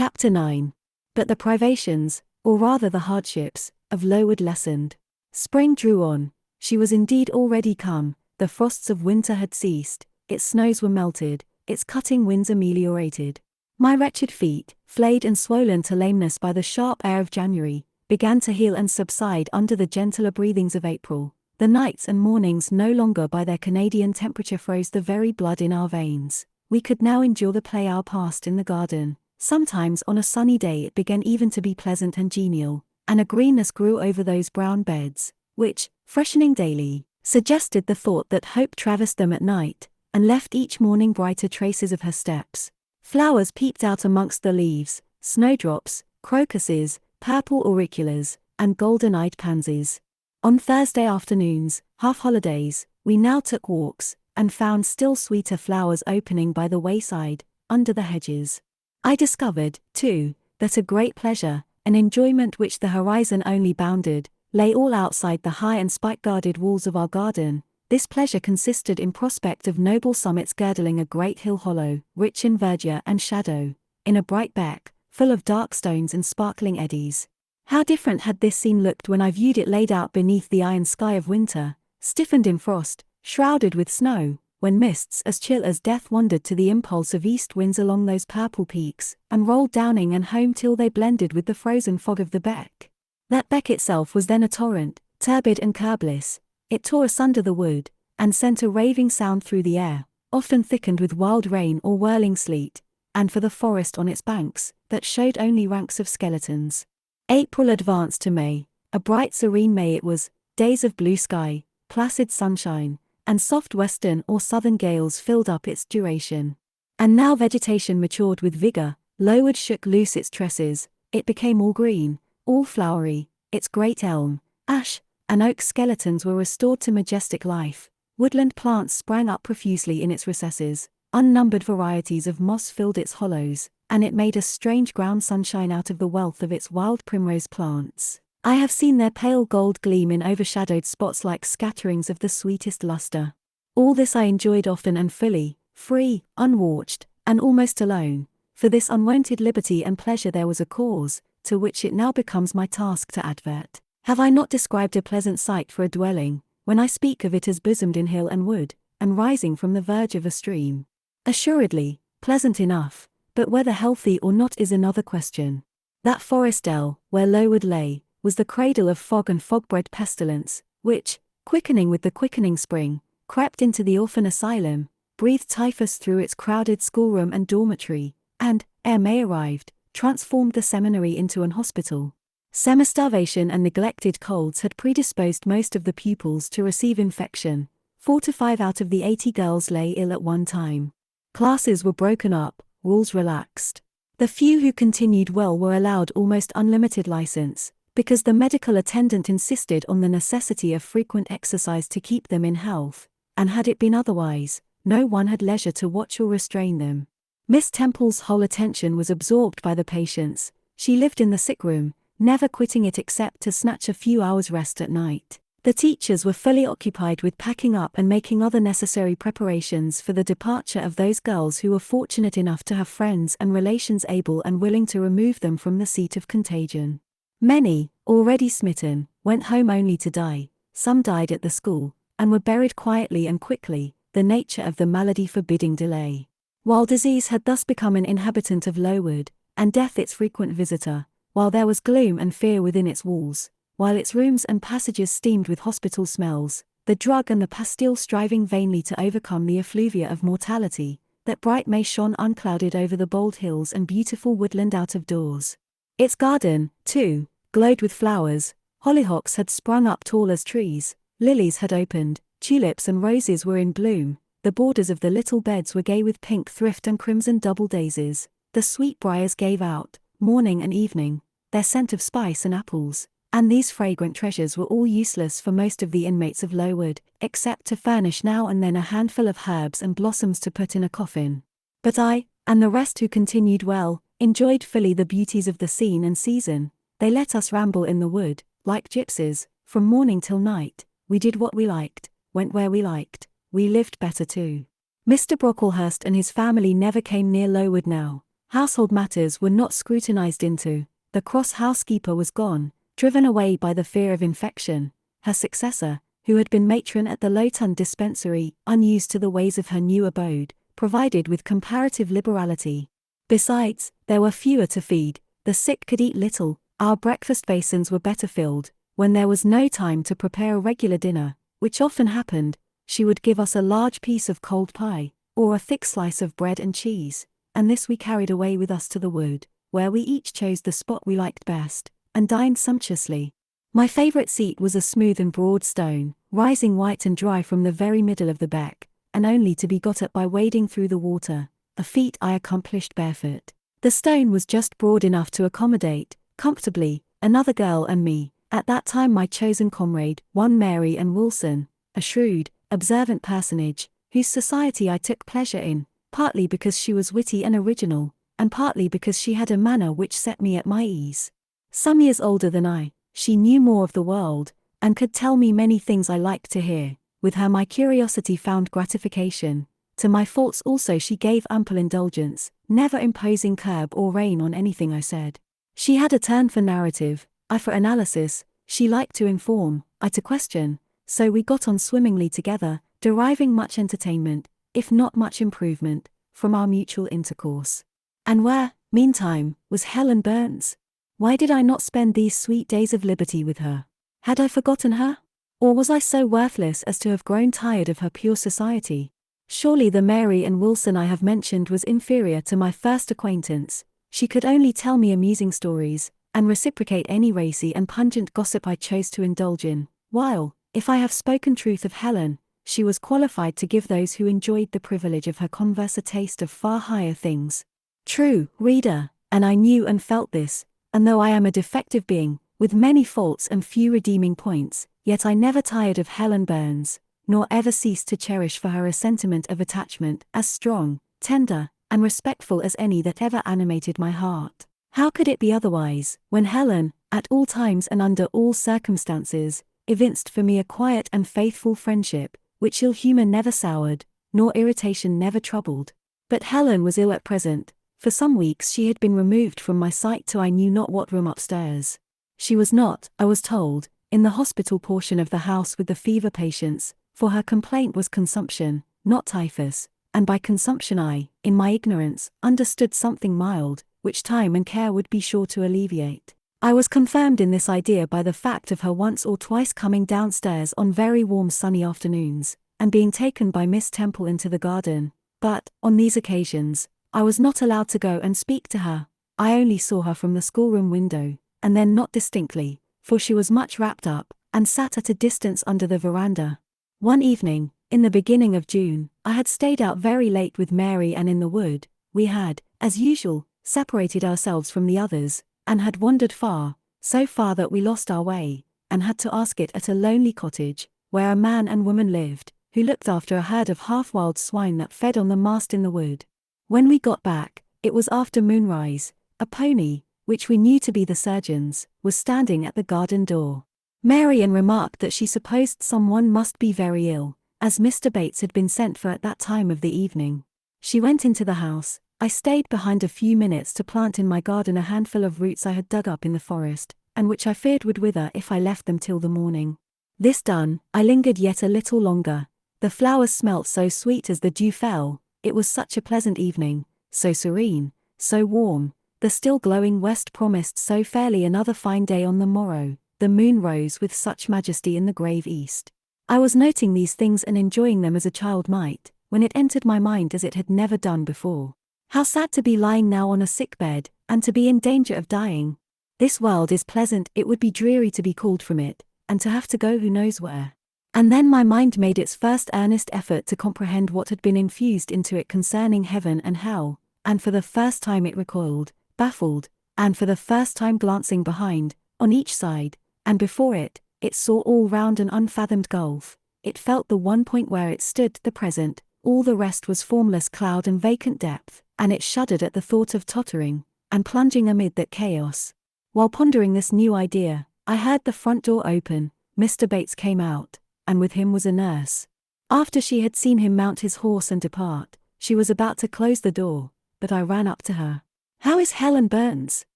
Chapter 9. But the privations, or rather the hardships, of Lowood lessened. Spring drew on. She was indeed already come. The frosts of winter had ceased, its snows were melted, its cutting winds ameliorated. My wretched feet, flayed and swollen to lameness by the sharp air of January, began to heal and subside under the gentler breathings of April. The nights and mornings no longer by their Canadian temperature froze the very blood in our veins. We could now endure the play hour passed in the garden. Sometimes on a sunny day it began even to be pleasant and genial, and a greenness grew over those brown beds, which, freshening daily, suggested the thought that hope traversed them at night, and left each morning brighter traces of her steps. Flowers peeped out amongst the leaves, snowdrops, crocuses, purple auriculas, and golden-eyed pansies. On Thursday afternoons, half-holidays, we now took walks, and found still sweeter flowers opening by the wayside, under the hedges. I discovered, too, that a great pleasure, an enjoyment which the horizon only bounded, lay all outside the high and spike-guarded walls of our garden. This pleasure consisted in prospect of noble summits girdling a great hill hollow, rich in verdure and shadow, in a bright beck, full of dark stones and sparkling eddies. How different had this scene looked when I viewed it laid out beneath the iron sky of winter, stiffened in frost, shrouded with snow, when mists as chill as death wandered to the impulse of east winds along those purple peaks, and rolled downing and home till they blended with the frozen fog of the beck. That beck itself was then a torrent, turbid and curbless. It tore asunder the wood, and sent a raving sound through the air, often thickened with wild rain or whirling sleet, and for the forest on its banks, that showed only ranks of skeletons. April advanced to May, a bright serene May it was, days of blue sky, placid sunshine, and soft western or southern gales filled up its duration. And now vegetation matured with vigor, Lowood shook loose its tresses, it became all green, all flowery, its great elm, ash, and oak skeletons were restored to majestic life, woodland plants sprang up profusely in its recesses, unnumbered varieties of moss filled its hollows, and it made a strange ground sunshine out of the wealth of its wild primrose plants. I have seen their pale gold gleam in overshadowed spots like scatterings of the sweetest luster. All this I enjoyed often and fully, free, unwatched, and almost alone. For this unwonted liberty and pleasure there was a cause, to which it now becomes my task to advert. Have I not described a pleasant site for a dwelling, when I speak of it as bosomed in hill and wood, and rising from the verge of a stream? Assuredly, pleasant enough, but whether healthy or not is another question. That forest dell, where Lowood lay, was the cradle of fog and fog-bred pestilence, which, quickening with the quickening spring, crept into the orphan asylum, breathed typhus through its crowded schoolroom and dormitory, and, ere May arrived, transformed the seminary into an hospital. Semi-starvation and neglected colds had predisposed most of the pupils to receive infection. 4 to 5 out of the 80 girls lay ill at one time. Classes were broken up, rules relaxed. The few who continued well were allowed almost unlimited license, because the medical attendant insisted on the necessity of frequent exercise to keep them in health, and had it been otherwise, no one had leisure to watch or restrain them. Miss Temple's whole attention was absorbed by the patients. She lived in the sick room, never quitting it except to snatch a few hours' rest at night. The teachers were fully occupied with packing up and making other necessary preparations for the departure of those girls who were fortunate enough to have friends and relations able and willing to remove them from the seat of contagion. Many, already smitten, went home only to die. Some died at the school, and were buried quietly and quickly, the nature of the malady forbidding delay. While disease had thus become an inhabitant of Lowood, and death its frequent visitor, while there was gloom and fear within its walls, while its rooms and passages steamed with hospital smells, the drug and the pastille striving vainly to overcome the effluvia of mortality, that bright May shone unclouded over the bold hills and beautiful woodland out of doors. Its garden, too, glowed with flowers. Hollyhocks had sprung up tall as trees, lilies had opened, tulips and roses were in bloom, the borders of the little beds were gay with pink thrift and crimson double daisies, the sweetbriars gave out, morning and evening, their scent of spice and apples, and these fragrant treasures were all useless for most of the inmates of Lowood, except to furnish now and then a handful of herbs and blossoms to put in a coffin. But I, and the rest who continued well, enjoyed fully the beauties of the scene and season. They let us ramble in the wood, like gypsies, from morning till night. We did what we liked, went where we liked, we lived better too. Mr. Brocklehurst and his family never came near Lowood now. Household matters were not scrutinized into. The cross housekeeper was gone, driven away by the fear of infection. Her successor, who had been matron at the Loton dispensary, unused to the ways of her new abode, provided with comparative liberality. Besides, there were fewer to feed, the sick could eat little, our breakfast basins were better filled. When there was no time to prepare a regular dinner, which often happened, she would give us a large piece of cold pie, or a thick slice of bread and cheese, and this we carried away with us to the wood, where we each chose the spot we liked best, and dined sumptuously. My favourite seat was a smooth and broad stone, rising white and dry from the very middle of the beck, and only to be got at by wading through the water, a feat I accomplished barefoot. The stone was just broad enough to accommodate, comfortably, another girl and me, at that time my chosen comrade, one Mary and Wilson, a shrewd, observant personage, whose society I took pleasure in, partly because she was witty and original, and partly because she had a manner which set me at my ease. Some years older than I, she knew more of the world, and could tell me many things I liked to hear. With her my curiosity found gratification. To my faults also she gave ample indulgence, never imposing curb or rein on anything I said. She had a turn for narrative, I for analysis, she liked to inform, I to question, so we got on swimmingly together, deriving much entertainment, if not much improvement, from our mutual intercourse. And where, meantime, was Helen Burns? Why did I not spend these sweet days of liberty with her? Had I forgotten her? Or was I so worthless as to have grown tired of her pure society? Surely the Mary and Wilson I have mentioned was inferior to my first acquaintance. She could only tell me amusing stories, and reciprocate any racy and pungent gossip I chose to indulge in, while, if I have spoken truth of Helen, she was qualified to give those who enjoyed the privilege of her converse a taste of far higher things. True, reader, and I knew and felt this, and though I am a defective being, with many faults and few redeeming points, yet I never tired of Helen Burns, nor ever ceased to cherish for her a sentiment of attachment as strong, tender, and respectful as any that ever animated my heart. How could it be otherwise, when Helen, at all times and under all circumstances, evinced for me a quiet and faithful friendship, which ill humour never soured, nor irritation never troubled? But Helen was ill at present. For some weeks she had been removed from my sight to I knew not what room upstairs. She was not, I was told, in the hospital portion of the house with the fever patients, for her complaint was consumption, not typhus, and by consumption I, in my ignorance, understood something mild, which time and care would be sure to alleviate. I was confirmed in this idea by the fact of her once or twice coming downstairs on very warm sunny afternoons, and being taken by Miss Temple into the garden, but, on these occasions, I was not allowed to go and speak to her. I only saw her from the schoolroom window, and then not distinctly, for she was much wrapped up, and sat at a distance under the veranda. One evening, in the beginning of June, I had stayed out very late with Mary and in the wood, we had, as usual, separated ourselves from the others, and had wandered far, so far that we lost our way, and had to ask it at a lonely cottage, where a man and woman lived, who looked after a herd of half-wild swine that fed on the mast in the wood. When we got back, it was after moonrise. A pony, which we knew to be the surgeon's, was standing at the garden door. Marian remarked that she supposed someone must be very ill, as Mr. Bates had been sent for at that time of the evening. She went into the house. I stayed behind a few minutes to plant in my garden a handful of roots I had dug up in the forest, and which I feared would wither if I left them till the morning. This done, I lingered yet a little longer. The flowers smelt so sweet as the dew fell, it was such a pleasant evening, so serene, so warm, the still glowing west promised so fairly another fine day on the morrow, the moon rose with such majesty in the grave east. I was noting these things and enjoying them as a child might, when it entered my mind as it had never done before. How sad to be lying now on a sick bed, and to be in danger of dying. This world is pleasant, it would be dreary to be called from it, and to have to go who knows where. And then my mind made its first earnest effort to comprehend what had been infused into it concerning heaven and hell, and for the first time it recoiled, baffled, and for the first time glancing behind, on each side, and before it, it saw all round an unfathomed gulf. It felt the one point where it stood, the present, all the rest was formless cloud and vacant depth, and it shuddered at the thought of tottering, and plunging amid that chaos. While pondering this new idea, I heard the front door open. Mr. Bates came out, and with him was a nurse. After she had seen him mount his horse and depart, she was about to close the door, but I ran up to her. How is Helen Burns?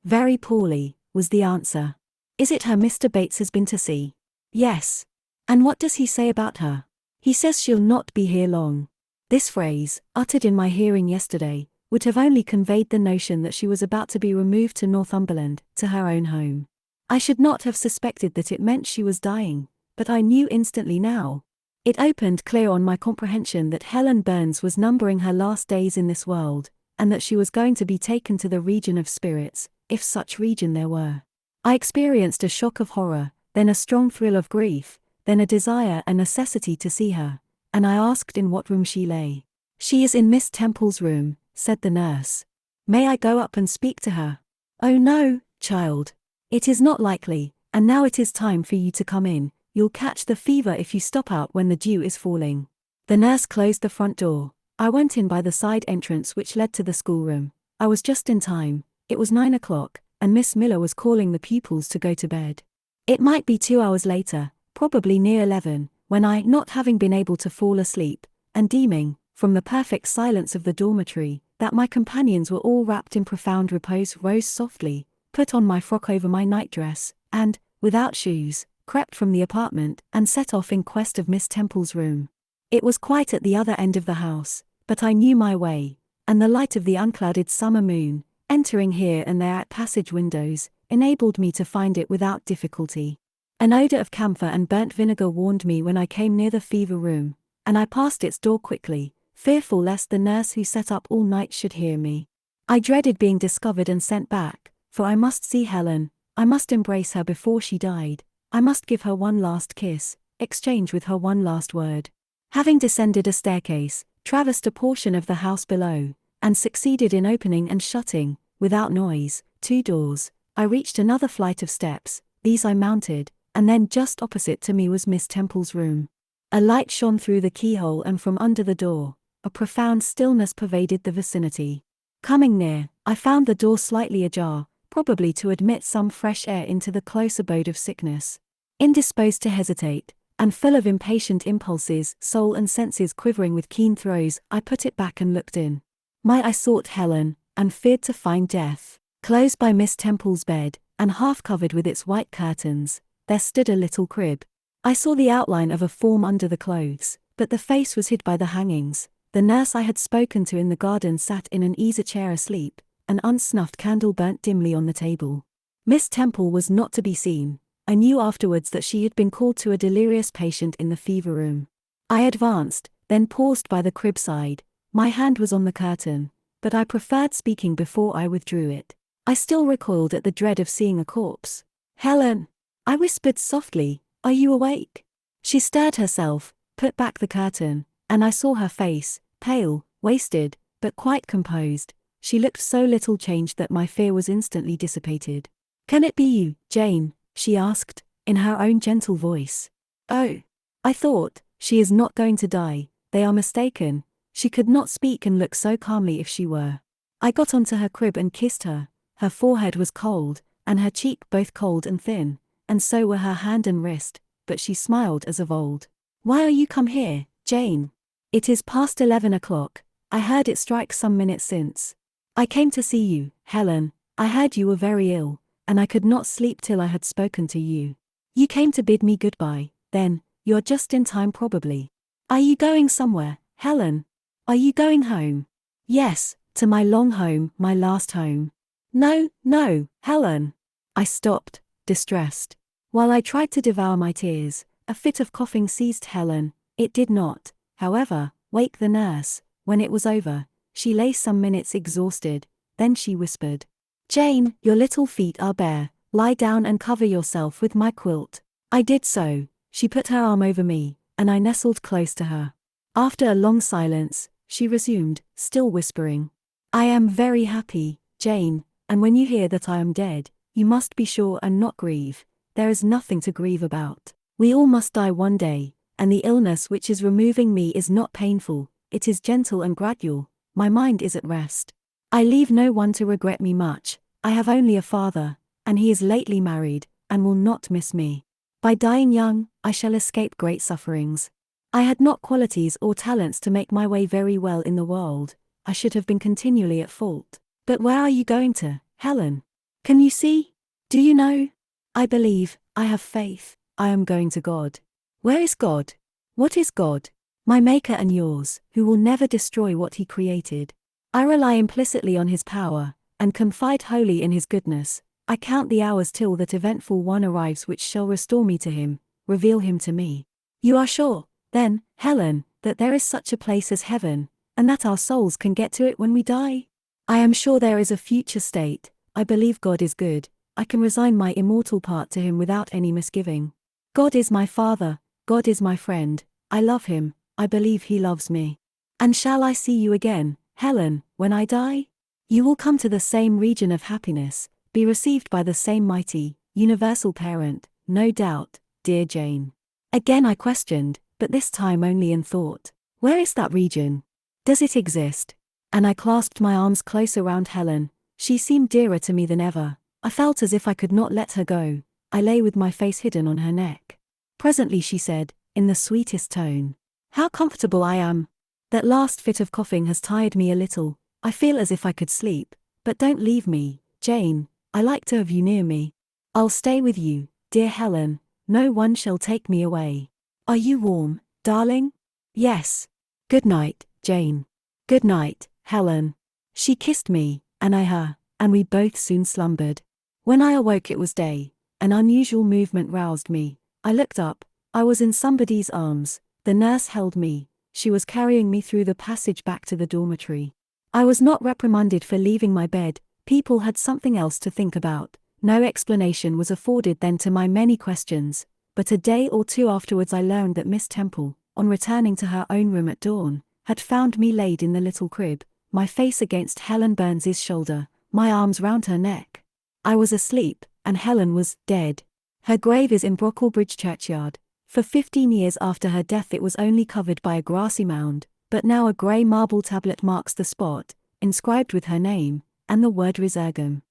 Very poorly, was the answer. Is it her Mr. Bates has been to see? Yes. And what does he say about her? He says she'll not be here long. This phrase, uttered in my hearing yesterday, would have only conveyed the notion that she was about to be removed to Northumberland, to her own home. I should not have suspected that it meant she was dying, but I knew instantly now. It opened clear on my comprehension that Helen Burns was numbering her last days in this world, and that she was going to be taken to the region of spirits, if such region there were. I experienced a shock of horror, then a strong thrill of grief, then a desire and necessity to see her, and I asked in what room she lay. She is in Miss Temple's room, said the nurse. May I go up and speak to her? Oh no, child. It is not likely, and now it is time for you to come in. You'll catch the fever if you stop out when the dew is falling. The nurse closed the front door. I went in by the side entrance which led to the schoolroom. I was just in time. It was 9 o'clock, and Miss Miller was calling the pupils to go to bed. It might be 2 hours later, probably near 11, when I, not having been able to fall asleep, and deeming, from the perfect silence of the dormitory, that my companions were all wrapped in profound repose, rose softly, put on my frock over my nightdress, and, without shoes, crept from the apartment and set off in quest of Miss Temple's room. It was quite at the other end of the house, but I knew my way, and the light of the unclouded summer moon, entering here and there at passage windows, enabled me to find it without difficulty. An odor of camphor and burnt vinegar warned me when I came near the fever room, and I passed its door quickly, fearful lest the nurse who sat up all night should hear me. I dreaded being discovered and sent back, for I must see Helen, I must embrace her before she died, I must give her one last kiss, exchange with her one last word. Having descended a staircase, traversed a portion of the house below, and succeeded in opening and shutting, without noise, 2 doors, I reached another flight of steps. These I mounted, and then just opposite to me was Miss Temple's room. A light shone through the keyhole and from under the door. A profound stillness pervaded the vicinity. Coming near, I found the door slightly ajar, probably to admit some fresh air into the close abode of sickness. Indisposed to hesitate, and full of impatient impulses, soul and senses quivering with keen throes, I put it back and looked in. My eye sought Helen, and feared to find death. Close by Miss Temple's bed, and half covered with its white curtains, there stood a little crib. I saw the outline of a form under the clothes, but the face was hid by the hangings. The nurse I had spoken to in the garden sat in an easy-chair asleep, an unsnuffed candle burnt dimly on the table. Miss Temple was not to be seen. I knew afterwards that she had been called to a delirious patient in the fever room. I advanced, then paused by the crib side. My hand was on the curtain, but I preferred speaking before I withdrew it. I still recoiled at the dread of seeing a corpse. Helen! I whispered softly, are you awake? She stirred herself, put back the curtain, and I saw her face, pale, wasted, but quite composed. She looked so little changed that my fear was instantly dissipated. Can it be you, Jane? She asked, in her own gentle voice. Oh! I thought, she is not going to die, they are mistaken. She could not speak and look so calmly if she were. I got onto her crib and kissed her. Her forehead was cold, and her cheek both cold and thin, and so were her hand and wrist, but she smiled as of old. Why are you come here, Jane? It is past 11 o'clock, I heard it strike some minutes since. I came to see you, Helen. I heard you were very ill, and I could not sleep till I had spoken to you. You came to bid me goodbye, then, you're just in time probably. Are you going somewhere, Helen? Are you going home? Yes, to my long home, my last home. No, no, Helen. I stopped, distressed. While I tried to devour my tears, a fit of coughing seized Helen. It did not, however, wake the nurse. When it was over, she lay some minutes exhausted, then she whispered, Jane, your little feet are bare, lie down and cover yourself with my quilt. I did so. She put her arm over me, and I nestled close to her. After a long silence, she resumed, still whispering, I am very happy, Jane, and when you hear that I am dead, you must be sure and not grieve. There is nothing to grieve about. We all must die one day, and the illness which is removing me is not painful, it is gentle and gradual. My mind is at rest. I leave no one to regret me much. I have only a father, and he is lately married, and will not miss me. By dying young, I shall escape great sufferings. I had not qualities or talents to make my way very well in the world. I should have been continually at fault. But where are you going to, Helen? Can you see? Do you know? I believe, I have faith, I am going to God. Where is God? What is God? My maker and yours, who will never destroy what he created. I rely implicitly on his power, and confide wholly in his goodness. I count the hours till that eventful one arrives which shall restore me to him, reveal him to me. You are sure, then, Helen, that there is such a place as heaven, and that our souls can get to it when we die? I am sure there is a future state. I believe God is good. I can resign my immortal part to him without any misgiving. God is my Father, God is my friend, I love him, I believe he loves me. And shall I see you again, Helen, when I die? You will come to the same region of happiness, be received by the same mighty, universal parent, no doubt, dear Jane. Again I questioned, but this time only in thought. Where is that region? Does it exist? And I clasped my arms close around Helen. She seemed dearer to me than ever. I felt as if I could not let her go. I lay with my face hidden on her neck. Presently she said, in the sweetest tone, "How comfortable I am! That last fit of coughing has tired me a little. I feel as if I could sleep. But don't leave me, Jane. I like to have you near me. I'll stay with you, dear Helen. No one shall take me away. Are you warm, darling?" "Yes. Good night, Jane." "Good night, Helen." She kissed me, and I her, and we both soon slumbered. When I awoke it was day. An unusual movement roused me. I looked up. I was in somebody's arms. The nurse held me. She was carrying me through the passage back to the dormitory. I was not reprimanded for leaving my bed. People had something else to think about. No explanation was afforded then to my many questions, but a day or two afterwards I learned that Miss Temple, on returning to her own room at dawn, had found me laid in the little crib, my face against Helen Burns's shoulder, my arms round her neck. I was asleep, and Helen was dead. Her grave is in Brocklebridge churchyard. For 15 years after her death it was only covered by a grassy mound, but now a grey marble tablet marks the spot, inscribed with her name, and the word Resurgam.